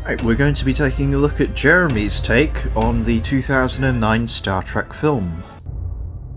Right, we're going to be taking a look at Jeremy's take on the 2009 Star Trek film.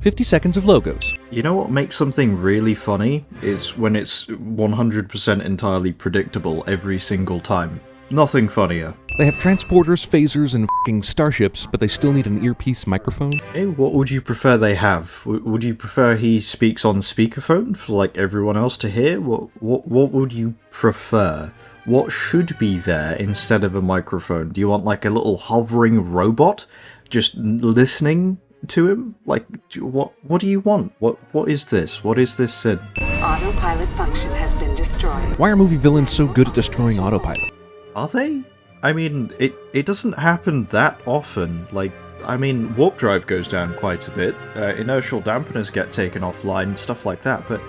50 seconds of logos. You know what makes something really funny is when it's 100% entirely predictable every single time. Nothing funnier. They have transporters, phasers, and f***ing starships, but they still need an earpiece microphone. Hey, what would you prefer they have? Would you prefer he speaks on speakerphone for like everyone else to hear? What would you prefer? What should be there instead of a microphone? Do you want like a little hovering robot just listening to him? Like, what do you want? What is this? What is this sin? Autopilot function has been destroyed. Why are movie villains so good at destroying autopilot? Are they? I mean, it doesn't happen that often. Like, I mean, warp drive goes down quite a bit. Inertial dampeners get taken offline, stuff like that. But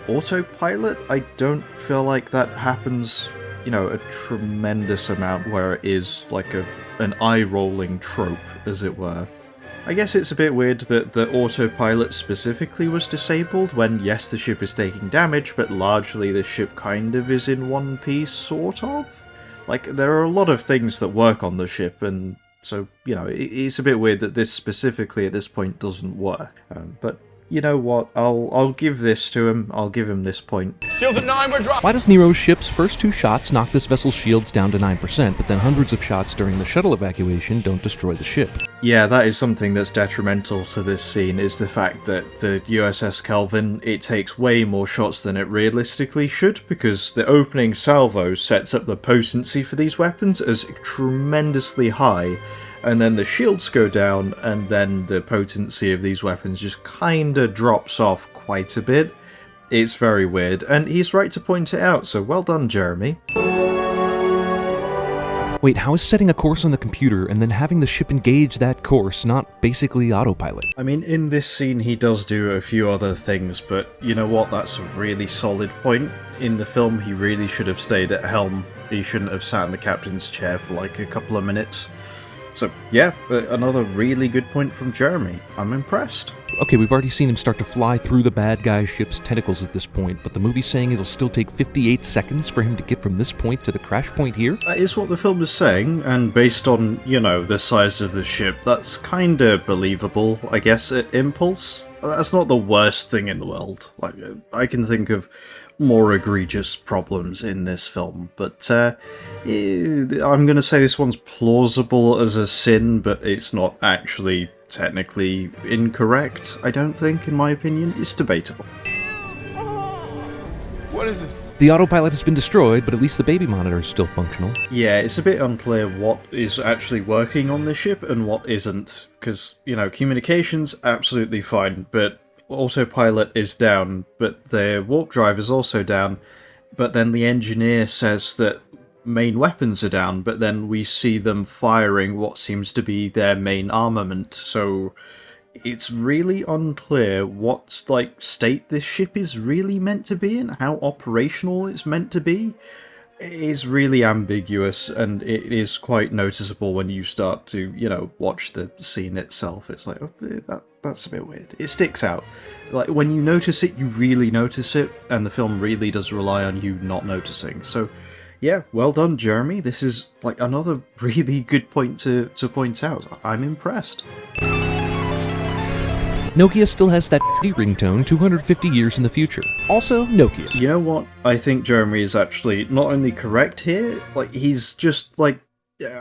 autopilot, I don't feel like that happens, you know, a tremendous amount where it is like an eye-rolling trope, as it were. I guess it's a bit weird that the autopilot specifically was disabled when, yes, the ship is taking damage, but largely the ship kind of is in one piece, sort of? Like, there are a lot of things that work on the ship, and so, you know, it's a bit weird that this specifically at this point doesn't work. But you know what? I'll give this to him. I'll give him this point. Shields at 9, we're dropping. Why does Nero's ship's first 2 shots knock this vessel's shields down to 9%, but then hundreds of shots during the shuttle evacuation don't destroy the ship? Yeah, that is something that's detrimental to this scene, is the fact that the USS Kelvin, it takes way more shots than it realistically should, because the opening salvo sets up the potency for these weapons as tremendously high, and then the shields go down, and then the potency of these weapons just kinda drops off quite a bit. It's very weird, and he's right to point it out, so well done, Jeremy. Wait, how is setting a course on the computer and then having the ship engage that course not basically autopilot? I mean, in this scene he does do a few other things, but you know what, that's a really solid point. In the film he really should have stayed at helm. He shouldn't have sat in the captain's chair for like a couple of minutes. So yeah, another really good point from Jeremy. I'm impressed. Okay, we've already seen him start to fly through the bad guy's ship's tentacles at this point, but the movie's saying it'll still take 58 seconds for him to get from this point to the crash point here? That is what the film is saying, and based on, you know, the size of the ship, that's kinda believable, I guess, at impulse. That's not the worst thing in the world. Like, I can think of more egregious problems in this film, but I'm gonna say this one's plausible as a sin, but it's not actually technically incorrect, I don't think, in my opinion. It's debatable. What is it? The autopilot has been destroyed, but at least the baby monitor is still functional. Yeah, it's a bit unclear what is actually working on the ship and what isn't, because, you know, communications, absolutely fine, but autopilot is down, but their warp drive is also down, but then the engineer says that main weapons are down, but then we see them firing what seems to be their main armament, so it's really unclear what, like, state this ship is really meant to be in, how operational it's meant to be. It is really ambiguous, and it is quite noticeable when you start to, you know, watch the scene itself. It's like, oh, that's a bit weird. It sticks out. Like, when you notice it, you really notice it, and the film really does rely on you not noticing. So, yeah, well done, Jeremy. This is, like, another really good point to point out. I'm impressed. Nokia still has that ringtone 250 years in the future. Also, Nokia. You know what? I think Jeremy is actually not only correct here, like, he's just, like,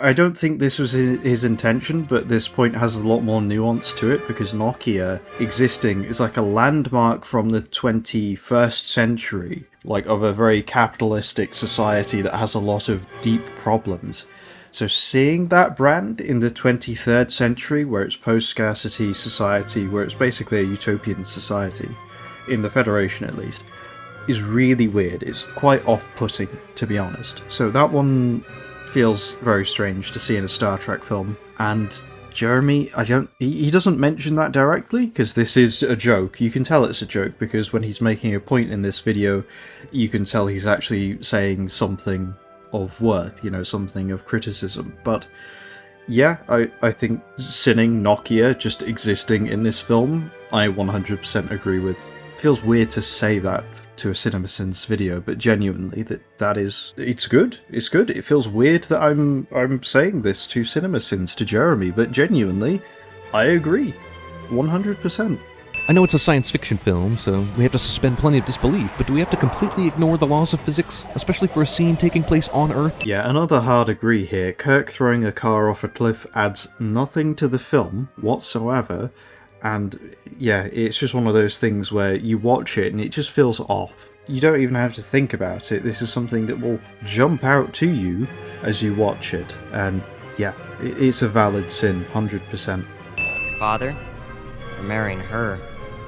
I don't think this was his intention, but this point has a lot more nuance to it, because Nokia existing is like a landmark from the 21st century, like, of a very capitalistic society that has a lot of deep problems. So seeing that brand in the 23rd century, where it's post-scarcity society, where it's basically a utopian society, in the Federation at least, is really weird. It's quite off-putting, to be honest. So that one feels very strange to see in a Star Trek film, and Jeremy, he doesn't mention that directly, because this is a joke. You can tell it's a joke, because when he's making a point in this video, you can tell he's actually saying something of worth, you know, something of criticism. But yeah, I think sinning Nokia just existing in this film, I 100% agree with. Feels weird to say that to a CinemaSins video, but genuinely, it's good. It's good. It feels weird that I'm saying this to CinemaSins, to Jeremy, but genuinely, I agree. 100%. I know it's a science fiction film, so we have to suspend plenty of disbelief, but do we have to completely ignore the laws of physics, especially for a scene taking place on Earth? Yeah, another hard agree here. Kirk throwing a car off a cliff adds nothing to the film whatsoever, and yeah, it's just one of those things where you watch it and it just feels off. You don't even have to think about it. This is something that will jump out to you as you watch it, and yeah, it's a valid sin, 100%. Your father? For marrying her.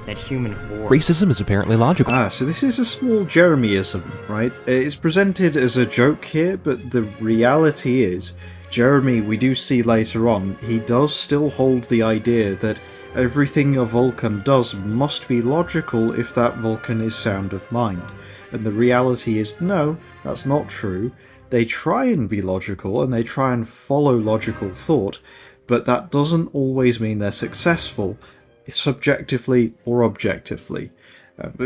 That human whore. Racism is apparently logical. So this is a small Jeremyism, right? It's presented as a joke here, but the reality is, Jeremy, we do see later on, he does still hold the idea that everything a Vulcan does must be logical if that Vulcan is sound of mind. And the reality is, no, that's not true. They try and be logical, and they try and follow logical thought, but that doesn't always mean they're successful, subjectively or objectively.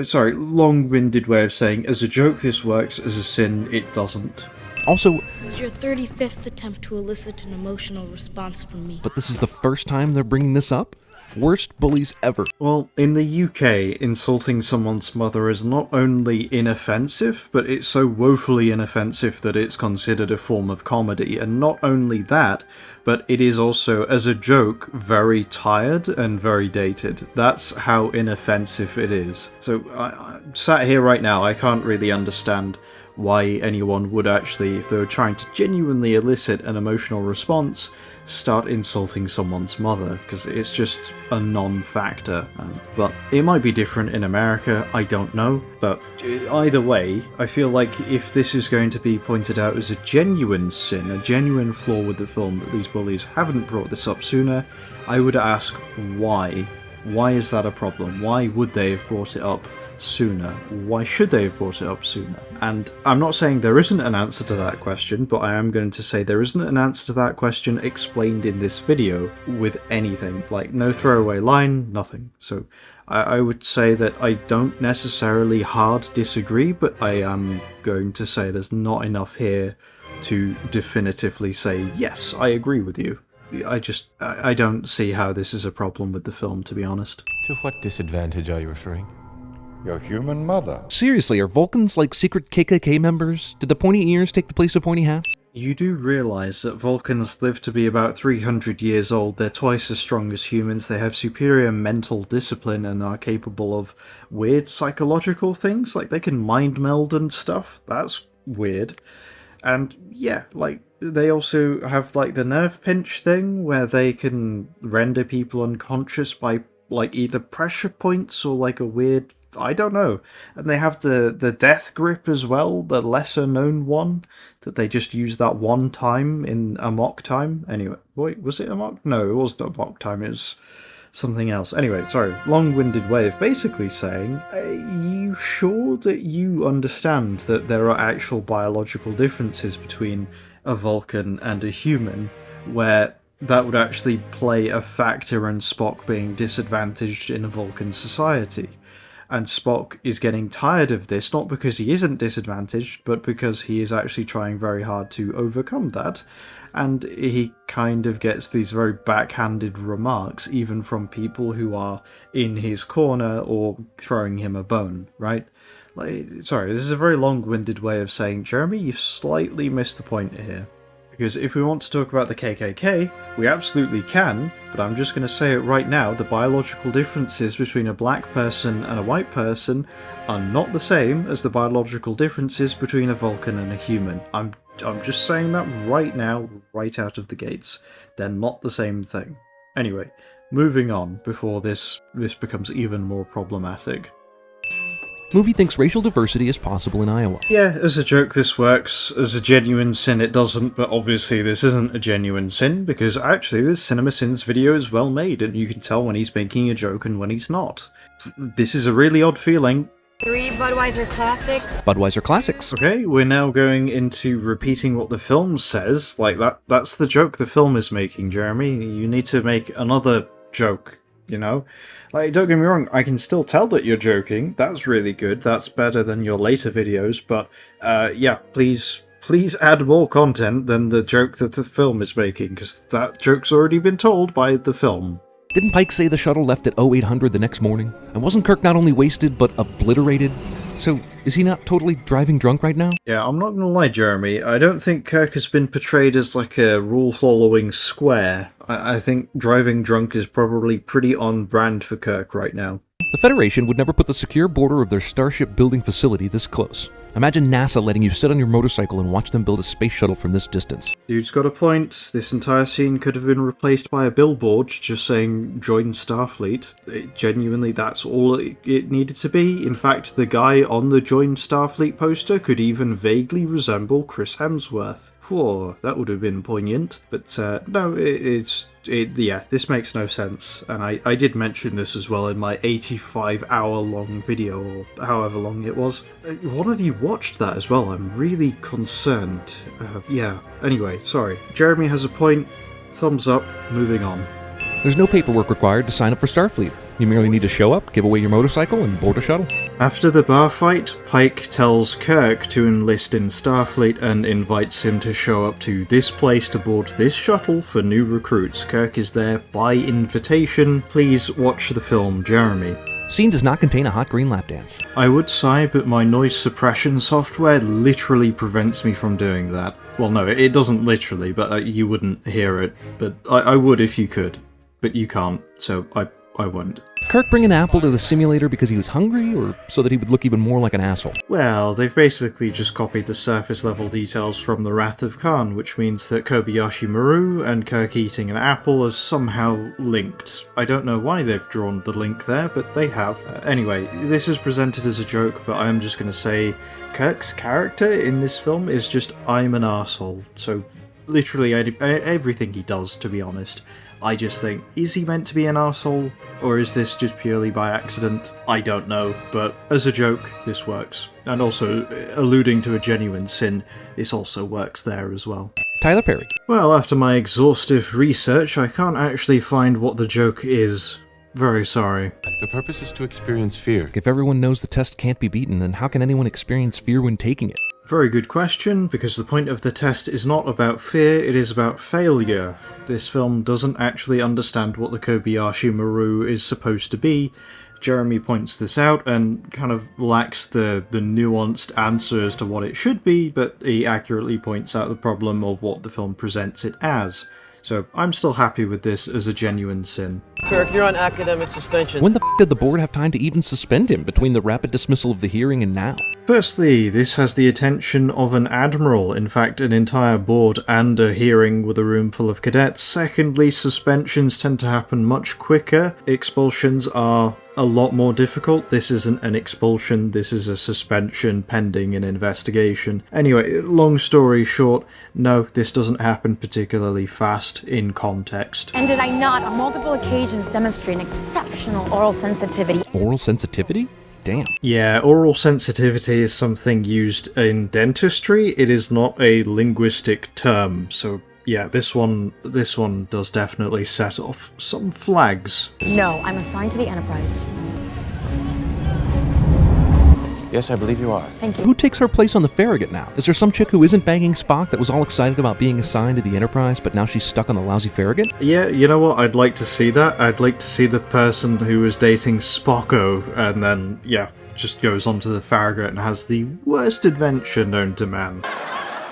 Sorry, long-winded way of saying, as a joke this works, as a sin it doesn't. Also, this is your 35th attempt to elicit an emotional response from me. But this is the first time they're bringing this up? Worst bullies ever. Well, in the UK, insulting someone's mother is not only inoffensive, but it's so woefully inoffensive that it's considered a form of comedy. And not only that, but it is also, as a joke, very tired and very dated. That's how inoffensive it is. So, I'm sat here right now, I can't really understand why anyone would actually, if they were trying to genuinely elicit an emotional response, start insulting someone's mother, because it's just a non-factor. But it might be different in America, I don't know. But either way, I feel like if this is going to be pointed out as a genuine sin, a genuine flaw with the film, that these bullies haven't brought this up sooner, I would ask why. Why is that a problem? Why would they have brought it up sooner? Why should they have brought it up sooner? And I'm not saying there isn't an answer to that question, but I am going to say there isn't an answer to that question explained in this video with anything. Like, no throwaway line, nothing. So I would say that I don't necessarily hard disagree, but I am going to say there's not enough here to definitively say, yes, I agree with you. I don't see how this is a problem with the film, to be honest. To what disadvantage are you referring? Your human mother. Seriously, are Vulcans like secret KKK members? Did the pointy ears take the place of pointy hats? You do realise that Vulcans live to be about 300 years old, they're twice as strong as humans, they have superior mental discipline and are capable of weird psychological things, like they can mind meld and stuff. That's weird. And yeah, like, they also have like the nerve pinch thing, where they can render people unconscious by like either pressure points or like a weird, I don't know. And they have the death grip as well, the lesser known one, that they just use that one time in Amok Time. Anyway, wait, was it Amok? No, it wasn't Amok Time, it was something else. Anyway, sorry, long-winded way of basically saying, are you sure that you understand that there are actual biological differences between a Vulcan and a human, where that would actually play a factor in Spock being disadvantaged in a Vulcan society? And Spock is getting tired of this, not because he isn't disadvantaged, but because he is actually trying very hard to overcome that. And he kind of gets these very backhanded remarks, even from people who are in his corner or throwing him a bone, right? Like, sorry, this is a very long-winded way of saying, Jeremy, you've slightly missed the point here. Because if we want to talk about the KKK, we absolutely can, but I'm just going to say it right now, the biological differences between a black person and a white person are not the same as the biological differences between a Vulcan and a human. I'm just saying that right now, right out of the gates. They're not the same thing. Anyway, moving on before this becomes even more problematic. Movie thinks racial diversity is possible in Iowa. Yeah, as a joke this works, as a genuine sin it doesn't, but obviously this isn't a genuine sin, because actually this CinemaSins video is well made, and you can tell when he's making a joke and when he's not. This is a really odd feeling. 3 Budweiser Classics. Budweiser Classics. Okay, we're now going into repeating what the film says, like that's the joke the film is making, Jeremy. You need to make another joke you know? Like, don't get me wrong, I can still tell that you're joking. That's really good. That's better than your later videos, but, yeah, please add more content than the joke that the film is making, because that joke's already been told by the film. Didn't Pike say the shuttle left at 0800 the next morning? And wasn't Kirk not only wasted, but obliterated? So, is he not totally driving drunk right now? Yeah, I'm not gonna lie, Jeremy. I don't think Kirk has been portrayed as like a rule-following square. I think driving drunk is probably pretty on brand for Kirk right now. The Federation would never put the secure border of their starship building facility this close. Imagine NASA letting you sit on your motorcycle and watch them build a space shuttle from this distance. Dude's got a point. This entire scene could have been replaced by a billboard just saying, join Starfleet. Genuinely, that's all it needed to be. In fact, the guy on the Join Starfleet poster could even vaguely resemble Chris Hemsworth. Whoa, that would have been poignant. But no, yeah, this makes no sense. And I did mention this as well in my 85-hour-long video, or however long it was. One of you watched that as well. I'm really concerned. Yeah, anyway, sorry. Jeremy has a point. Thumbs up. Moving on. There's no paperwork required to sign up for Starfleet. You merely need to show up, give away your motorcycle, and board a shuttle. After the bar fight, Pike tells Kirk to enlist in Starfleet and invites him to show up to this place to board this shuttle for new recruits. Kirk is there by invitation. Please watch the film, Jeremy. Scene does not contain a hot green lap dance. I would sigh, but my noise suppression software literally prevents me from doing that. Well, no, it doesn't literally, but you wouldn't hear it. But I would if you could. But you can't, so I won't. Kirk bring an apple to the simulator because he was hungry, or so that he would look even more like an asshole? Well, they've basically just copied the surface level details from The Wrath of Khan, which means that Kobayashi Maru and Kirk eating an apple is somehow linked. I don't know why they've drawn the link there, but they have. Anyway, this is presented as a joke, but I'm just going to say Kirk's character in this film is just, I'm an arsehole. So, literally everything he does, to be honest. I just think, is he meant to be an arsehole? Or is this just purely by accident? I don't know, but as a joke, this works. And also, alluding to a genuine sin, this also works there as well. Tyler Perry. Well, after my exhaustive research, I can't actually find what the joke is. Very sorry. The purpose is to experience fear. If everyone knows the test can't be beaten, then how can anyone experience fear when taking it? Very good question, because the point of the test is not about fear, it is about failure. This film doesn't actually understand what the Kobayashi Maru is supposed to be. Jeremy points this out and kind of lacks the nuanced answer as to what it should be, but he accurately points out the problem of what the film presents it as. So I'm still happy with this as a genuine sin. Kirk, you're on academic suspension. When the f*** did the board have time to even suspend him between the rapid dismissal of the hearing and now? Firstly, this has the attention of an admiral, in fact an entire board and a hearing with a room full of cadets. Secondly, suspensions tend to happen much quicker. Expulsions are a lot more difficult. This isn't an expulsion, this is a suspension pending an investigation. Anyway, long story short, no, this doesn't happen particularly fast in context. And did I not, on multiple occasions, demonstrate an exceptional oral sensitivity? Oral sensitivity? Damn. Yeah, oral sensitivity is something used in dentistry. It is not a linguistic term, so yeah, this one does definitely set off some flags. No, I'm assigned to the Enterprise. Yes, I believe you are. Thank you. Who takes her place on the Farragut now? Is there some chick who isn't banging Spock that was all excited about being assigned to the Enterprise, but now she's stuck on the lousy Farragut? Yeah, you know what? I'd like to see that. I'd like to see the person who was dating Spocko and then, yeah, just goes onto the Farragut and has the worst adventure known to man.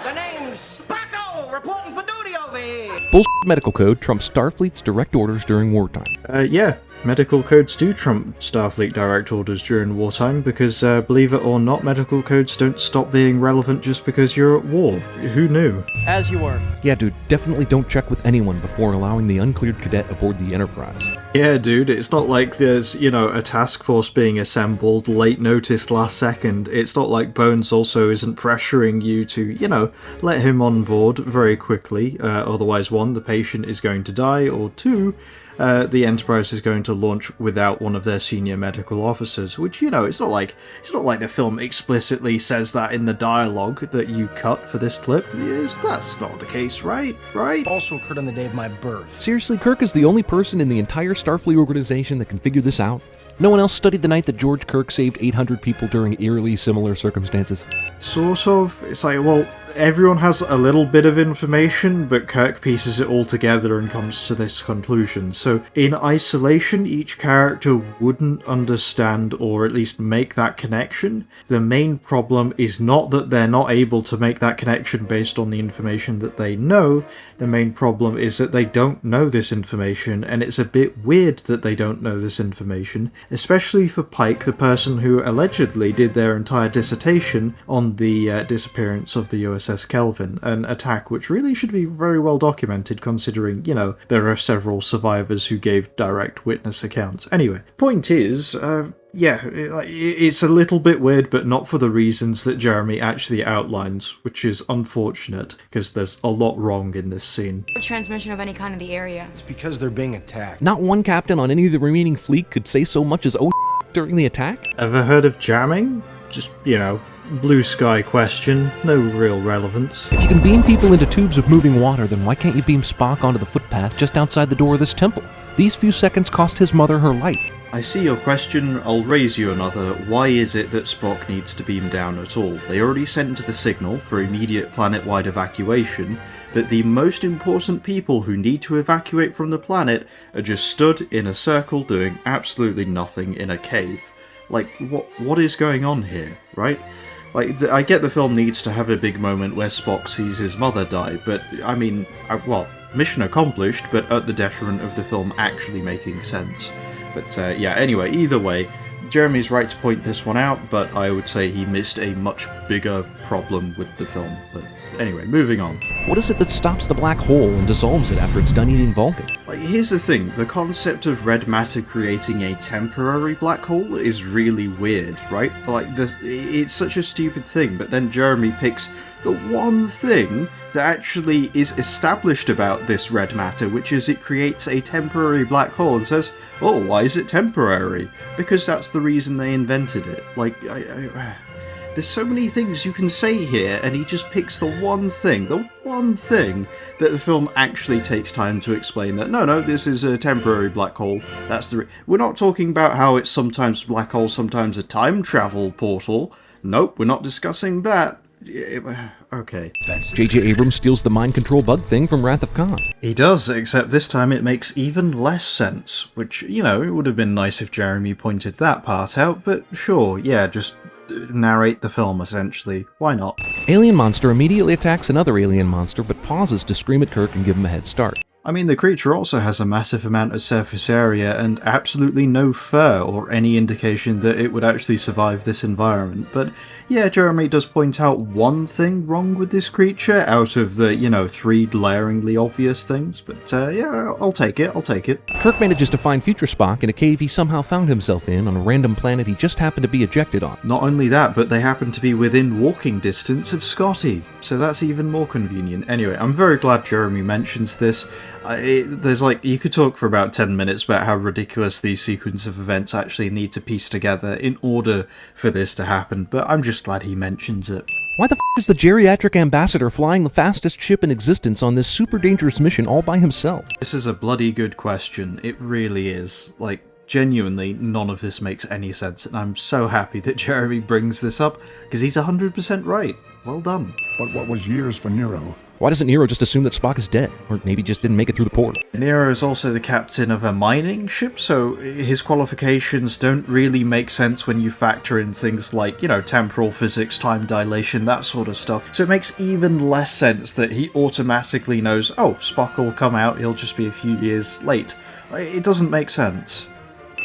The name's Spacko, reporting for duty over here. Bullshit medical code trumps Starfleet's direct orders during wartime. Yeah. Medical codes do trump Starfleet direct orders during wartime because, believe it or not, medical codes don't stop being relevant just because you're at war. Who knew? As you were. Yeah, dude, definitely don't check with anyone before allowing the uncleared cadet aboard the Enterprise. Yeah, dude, it's not like there's, a task force being assembled late notice last second. It's not like Bones also isn't pressuring you to, let him on board very quickly. Otherwise, one, the patient is going to die, or two, the Enterprise is going to launch without one of their senior medical officers, which, it's not like the film explicitly says that in the dialogue that you cut for this clip. Yes, that's not the case, right? Also occurred on the day of my birth. Seriously, Kirk is the only person in the entire Starfleet organization that can figure this out? No one else studied the night that George Kirk saved 800 people during eerily similar circumstances? Sort of. It's like, well, everyone has a little bit of information, but Kirk pieces it all together and comes to this conclusion. So, in isolation, each character wouldn't understand or at least make that connection. The main problem is not that they're not able to make that connection based on the information that they know. The main problem is that they don't know this information, and it's a bit weird that they don't know this information, especially for Pike, the person who allegedly did their entire dissertation on the disappearance of the USS Kelvin, an attack which really should be very well documented considering, you know, there are several survivors who gave direct witness accounts. Anyway, point is, it's a little bit weird, but not for the reasons that Jeremy actually outlines, which is unfortunate, because there's a lot wrong in this scene. Transmission of any kind in the area. It's because they're being attacked. Not one captain on any of the remaining fleet could say so much as "oh" during the attack? Ever heard of jamming? Just, you know, blue sky question, no real relevance. If you can beam people into tubes of moving water, then why can't you beam Spock onto the footpath just outside the door of this temple? These few seconds cost his mother her life. I see your question, I'll raise you another. Why is it that Spock needs to beam down at all? They already sent the signal for immediate planet-wide evacuation, but the most important people who need to evacuate from the planet are just stood in a circle doing absolutely nothing in a cave. Like, what is going on here, right? Like, I get the film needs to have a big moment where Spock sees his mother die, but, I mean, mission accomplished, but at the detriment of the film actually making sense. But, anyway, either way, Jeremy's right to point this one out, but I would say he missed a much bigger problem with the film. But anyway, moving on. What is it that stops the black hole and dissolves it after it's done eating Vulcan? Like, here's the thing, the concept of red matter creating a temporary black hole is really weird, right? Like, it's such a stupid thing, but then Jeremy picks the one thing that actually is established about this red matter, which is it creates a temporary black hole, and says, oh, why is it temporary? Because that's the reason they invented it. Like, there's so many things you can say here, and he just picks the one thing that the film actually takes time to explain that, no, this is a temporary black hole. That's we're not talking about how it's sometimes a black hole, sometimes a time travel portal. Nope, we're not discussing that. Okay. J.J. Abrams steals the mind control bug thing from Wrath of Khan. He does, except this time it makes even less sense, which, you know, it would have been nice if Jeremy pointed that part out, but sure, yeah, just narrate the film, essentially. Why not? Alien monster immediately attacks another alien monster, but pauses to scream at Kirk and give him a head start. I mean, the creature also has a massive amount of surface area and absolutely no fur or any indication that it would actually survive this environment. But yeah, Jeremy does point out one thing wrong with this creature out of the, you know, 3 glaringly obvious things. But yeah, I'll take it. Kirk manages to find future Spock in a cave he somehow found himself in on a random planet he just happened to be ejected on. Not only that, but they happen to be within walking distance of Scotty. So that's even more convenient. Anyway, I'm very glad Jeremy mentions this. There's like, you could talk for about 10 minutes about how ridiculous these sequence of events actually need to piece together in order for this to happen, but I'm just glad he mentions it. Why the f*** is the geriatric ambassador flying the fastest ship in existence on this super dangerous mission all by himself? This is a bloody good question. It really is. Like, genuinely, none of this makes any sense, and I'm so happy that Jeremy brings this up, because he's 100% right. Well done. But what was years for Nero? Why doesn't Nero just assume that Spock is dead? Or maybe just didn't make it through the portal? Nero is also the captain of a mining ship, so his qualifications don't really make sense when you factor in things like, you know, temporal physics, time dilation, that sort of stuff. So it makes even less sense that he automatically knows, oh, Spock will come out, he'll just be a few years late. It doesn't make sense.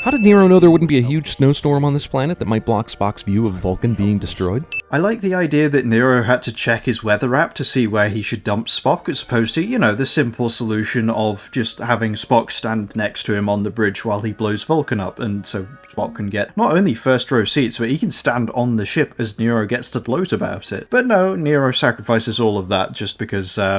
How did Nero know there wouldn't be a huge snowstorm on this planet that might block Spock's view of Vulcan being destroyed? I like the idea that Nero had to check his weather app to see where he should dump Spock, as opposed to, you know, the simple solution of just having Spock stand next to him on the bridge while he blows Vulcan up, and so Spock can get not only first row seats, but he can stand on the ship as Nero gets to gloat about it. But no, Nero sacrifices all of that just because, I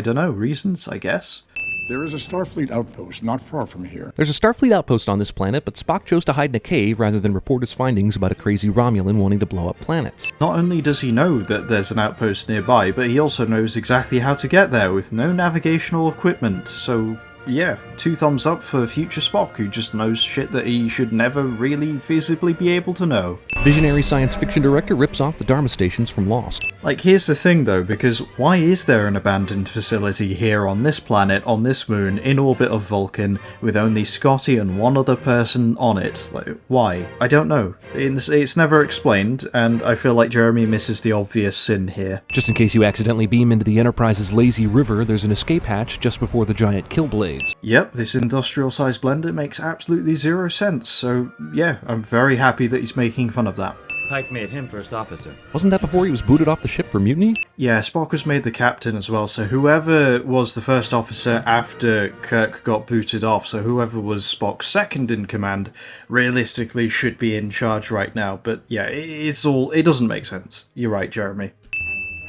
don't know, reasons, I guess. There is a Starfleet outpost not far from here. There's a Starfleet outpost on this planet, but Spock chose to hide in a cave rather than report his findings about a crazy Romulan wanting to blow up planets. Not only does he know that there's an outpost nearby, but he also knows exactly how to get there with no navigational equipment, so yeah, 2 thumbs up for future Spock, who just knows shit that he should never really feasibly be able to know. Visionary science fiction director rips off the Dharma stations from Lost. Like, here's the thing though, because why is there an abandoned facility here on this planet, on this moon, in orbit of Vulcan, with only Scotty and one other person on it? Like, why? I don't know. It's never explained, and I feel like Jeremy misses the obvious sin here. Just in case you accidentally beam into the Enterprise's lazy river, there's an escape hatch just before the giant kill blades. Yep, this industrial-sized blender makes absolutely 0 sense, so yeah, I'm very happy that he's making fun of that. Pike made him first officer. Wasn't that before he was booted off the ship for mutiny? Yeah, Spock was made the captain as well, so whoever was the first officer after Kirk got booted off, so whoever was Spock's second in command, realistically should be in charge right now. But yeah, it doesn't make sense. You're right, Jeremy.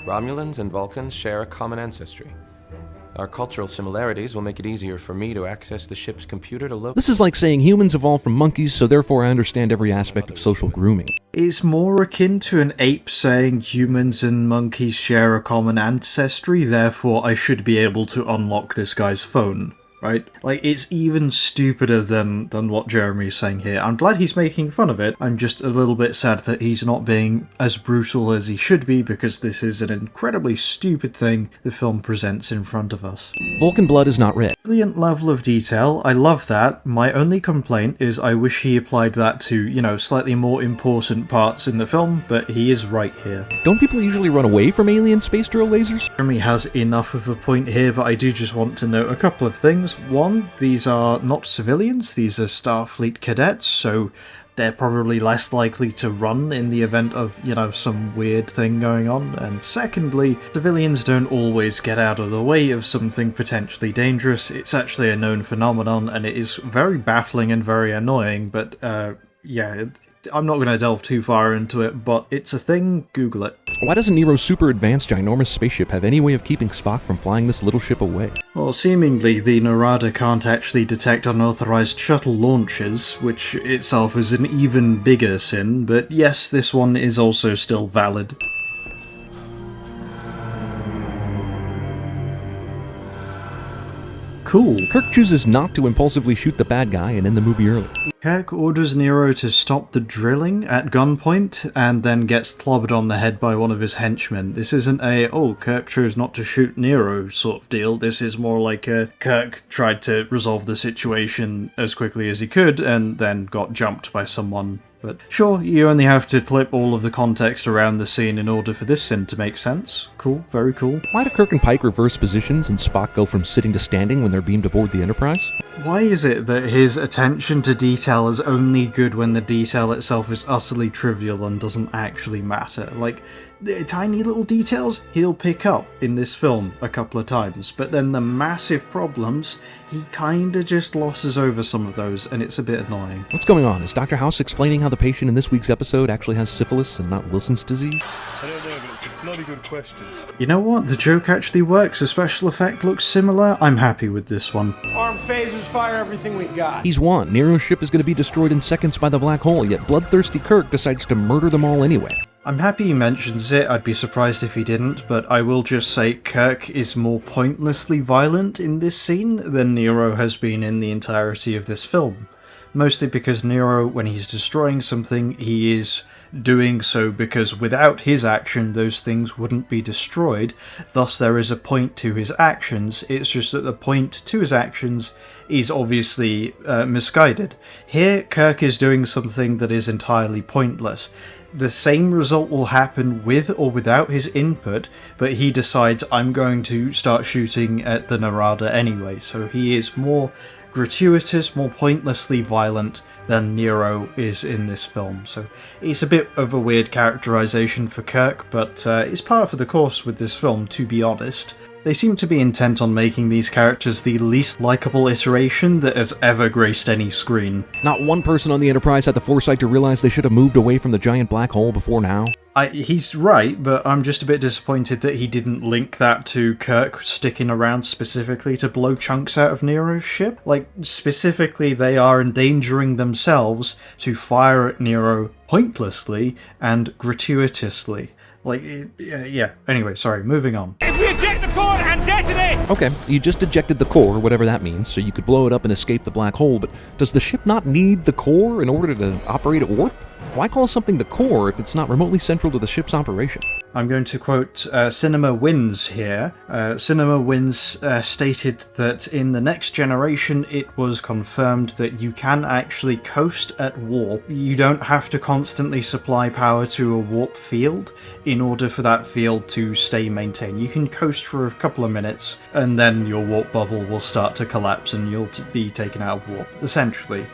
Romulans and Vulcans share a common ancestry. Our cultural similarities will make it easier for me to access the ship's computer to look. This is like saying humans evolved from monkeys, so therefore I understand every aspect of social grooming. It's more akin to an ape saying humans and monkeys share a common ancestry, therefore I should be able to unlock this guy's phone. Right? Like, it's even stupider than what Jeremy's saying here. I'm glad he's making fun of it. I'm just a little bit sad that he's not being as brutal as he should be, because this is an incredibly stupid thing the film presents in front of us. Vulcan blood is not red. Brilliant level of detail, I love that. My only complaint is I wish he applied that to, slightly more important parts in the film, but he is right here. Don't people usually run away from alien space drill lasers? Jeremy has enough of a point here, but I do just want to note a couple of things. One, these are not civilians, these are Starfleet cadets, so they're probably less likely to run in the event of, some weird thing going on. And secondly, civilians don't always get out of the way of something potentially dangerous. It's actually a known phenomenon, and it is very baffling and very annoying, but I'm not going to delve too far into it, but it's a thing, Google it. Why doesn't Nero's super advanced ginormous spaceship have any way of keeping Spock from flying this little ship away? Well, seemingly the Narada can't actually detect unauthorized shuttle launches, which itself is an even bigger sin, but yes, this one is also still valid. Cool. Kirk chooses not to impulsively shoot the bad guy and end the movie early. Kirk orders Nero to stop the drilling at gunpoint, and then gets clobbered on the head by one of his henchmen. This isn't Kirk chose not to shoot Nero sort of deal. This is more like Kirk tried to resolve the situation as quickly as he could, and then got jumped by someone. But sure, you only have to clip all of the context around the scene in order for this scene to make sense. Cool, very cool. Why do Kirk and Pike reverse positions and Spock go from sitting to standing when they're beamed aboard the Enterprise? Why is it that his attention to detail is only good when the detail itself is utterly trivial and doesn't actually matter? Like, the tiny little details he'll pick up in this film a couple of times, but then the massive problems, he kinda just glosses over some of those, and it's a bit annoying. What's going on? Is Dr. House explaining how the patient in this week's episode actually has syphilis and not Wilson's disease? I don't know, but it's a bloody good question. You know what? The joke actually works. The special effect looks similar. I'm happy with this one. Armed phasers, fire everything we've got. He's won. Nero's ship is going to be destroyed in seconds by the black hole, yet bloodthirsty Kirk decides to murder them all anyway. I'm happy he mentions it, I'd be surprised if he didn't, but I will just say Kirk is more pointlessly violent in this scene than Nero has been in the entirety of this film. Mostly because Nero, when he's destroying something, he is doing so because without his action those things wouldn't be destroyed, thus there is a point to his actions. It's just that the point to his actions is obviously misguided. Here, Kirk is doing something that is entirely pointless. The same result will happen with or without his input, but he decides, I'm going to start shooting at the Narada anyway, so he is more gratuitous, more pointlessly violent than Nero is in this film. So it's a bit of a weird characterization for Kirk, but it's par for the course with this film, to be honest. They seem to be intent on making these characters the least likable iteration that has ever graced any screen. Not one person on the Enterprise had the foresight to realize they should have moved away from the giant black hole before now. He's right, but I'm just a bit disappointed that he didn't link that to Kirk sticking around specifically to blow chunks out of Nero's ship. Like, specifically, they are endangering themselves to fire at Nero pointlessly and gratuitously. Like, yeah, anyway, sorry, moving on. If we eject the core and detonate! Okay, you just ejected the core, whatever that means, so you could blow it up and escape the black hole, but does the ship not need the core in order to operate at warp? Why call something the core if it's not remotely central to the ship's operation? I'm going to quote Cinema Wins here. Cinema Wins stated that in the next generation it was confirmed that you can actually coast at warp. You don't have to constantly supply power to a warp field in order for that field to stay maintained. You can coast for a couple of minutes and then your warp bubble will start to collapse and you'll be taken out of warp, essentially.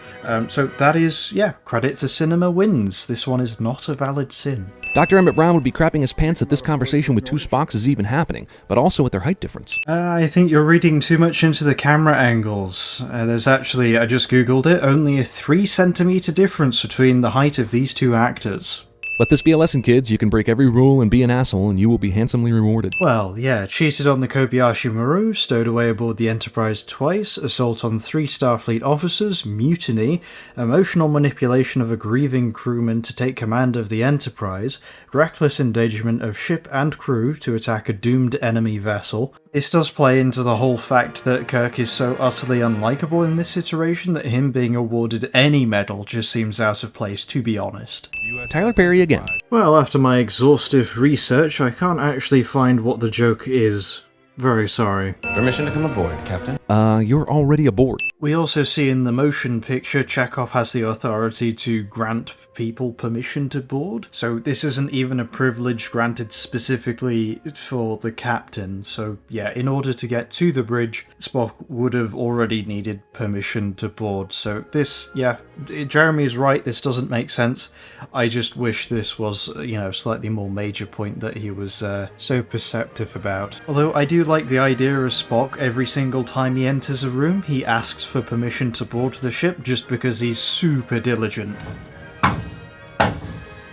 So that is, yeah, credit to Cinema Wins. This one is not a valid sin. Dr. Emmett Brown would be crapping his pants that this conversation with two Spocks is even happening, but also at their height difference. I think you're reading too much into the camera angles. There's actually, I just googled it, only a 3 centimeter difference between the height of these two actors. Let this be a lesson, kids. You can break every rule and be an asshole, and you will be handsomely rewarded. Well, yeah, cheated on the Kobayashi Maru, stowed away aboard the Enterprise twice, assault on 3 Starfleet officers, mutiny, emotional manipulation of a grieving crewman to take command of the Enterprise, reckless endangerment of ship and crew to attack a doomed enemy vessel. This does play into the whole fact that Kirk is so utterly unlikable in this iteration that him being awarded any medal just seems out of place, to be honest. Tyler Perry again. Well, after my exhaustive research, I can't actually find what the joke is. Very sorry. Permission to come aboard, Captain. You're already aboard. We also see in the motion picture Chekhov has the authority to grant people permission to board. So this isn't even a privilege granted specifically for the captain. So yeah, in order to get to the bridge, Spock would have already needed permission to board. So this, yeah, Jeremy's right, this doesn't make sense. I just wish this was, slightly more major point that he was so perceptive about. Although I do like the idea of Spock, every single time he enters a room, he asks for permission to board the ship just because he's super diligent.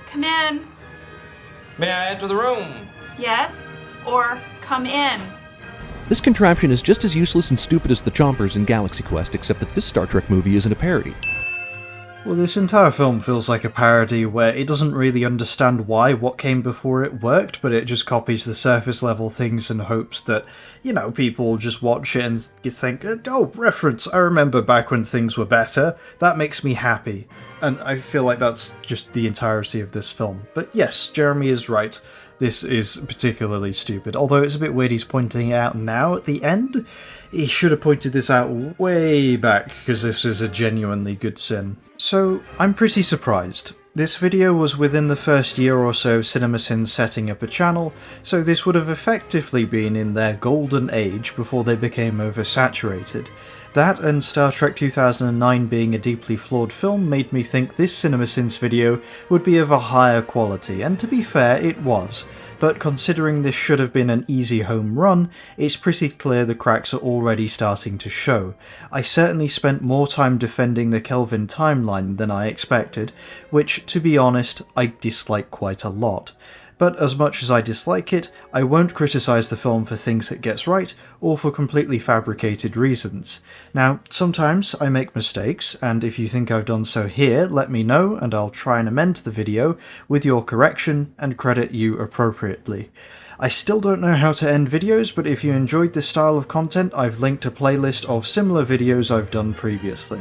Come in. May I enter the room? Yes, or come in. This contraption is just as useless and stupid as the Chompers in Galaxy Quest, except that this Star Trek movie isn't a parody. Well, this entire film feels like a parody where it doesn't really understand why what came before it worked, but it just copies the surface level things and hopes that, people just watch it and think, oh, reference, I remember back when things were better. That makes me happy. And I feel like that's just the entirety of this film. But yes, Jeremy is right. This is particularly stupid. Although it's a bit weird he's pointing it out now at the end. He should have pointed this out way back, because this is a genuinely good sin. So, I'm pretty surprised. This video was within the first year or so of CinemaSins setting up a channel, so this would have effectively been in their golden age before they became oversaturated. That and Star Trek 2009 being a deeply flawed film made me think this CinemaSins video would be of a higher quality, and to be fair, it was. But considering this should have been an easy home run, it's pretty clear the cracks are already starting to show. I certainly spent more time defending the Kelvin timeline than I expected, which, to be honest, I dislike quite a lot. But as much as I dislike it, I won't criticise the film for things it gets right, or for completely fabricated reasons. Now, sometimes I make mistakes, and if you think I've done so here, let me know, and I'll try and amend the video with your correction and credit you appropriately. I still don't know how to end videos, but if you enjoyed this style of content, I've linked a playlist of similar videos I've done previously.